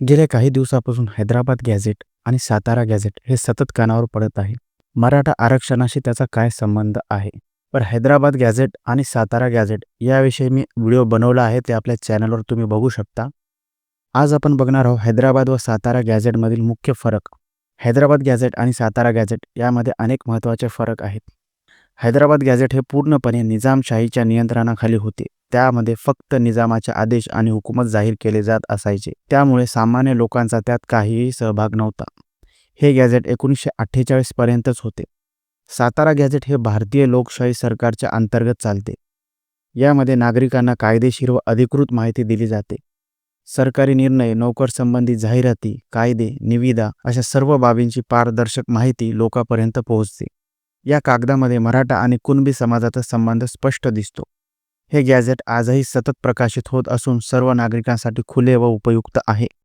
गेल्या काही दिवसापासून हैदराबाद गॅझेट आणि सातारा गॅझेट हे सतत कानावर पडत आहे. मराठा आरक्षणाशी त्याचा काय संबंध आहे? पण हैदराबाद गॅझेट आणि सातारा गॅझेट याविषयी मी व्हिडिओ बनवला आहे, ते आपल्या चॅनलवर तुम्ही बघू शकता. आज आपण बघणार आहोत हैदराबाद व सातारा गॅझेटमधील मुख्य फरक. हैदराबाद गॅझेट आणि सातारा गॅझेट यामध्ये अनेक महत्त्वाचे फरक आहेत. हैदराबाद गॅझेट हे पूर्णपणे निजामशाहीच्या नियंत्रणाखाली होते. त्यामध्ये फक्त निजामाचे आदेश आणि हुकूमत जाहीर केले जात असायचे. त्यामुळे सामान्य लोकांचा त्यात काहीही सहभाग नव्हता. हे गॅझेट 1948 पर्यंतच होते. सातारा गॅझेट हे भारतीय लोकशाही सरकारच्या अंतर्गत चालते. यामध्ये नागरिकांना कायदेशीर व अधिकृत माहिती दिली जाते. सरकारी निर्णय, नोकर-संबंधी जाहिराती, कायदे, निविदा अशा सर्व बाबींची पारदर्शक माहिती लोकांपर्यंत पोहोचते. या कागदामध्ये मराठा आणि कुणबी समाजाचा संबंध स्पष्ट दिसतो. हे गॅझेट आजही सतत प्रकाशित होत असून सर्व नागरिकांसाठी खुले व उपयुक्त आहे.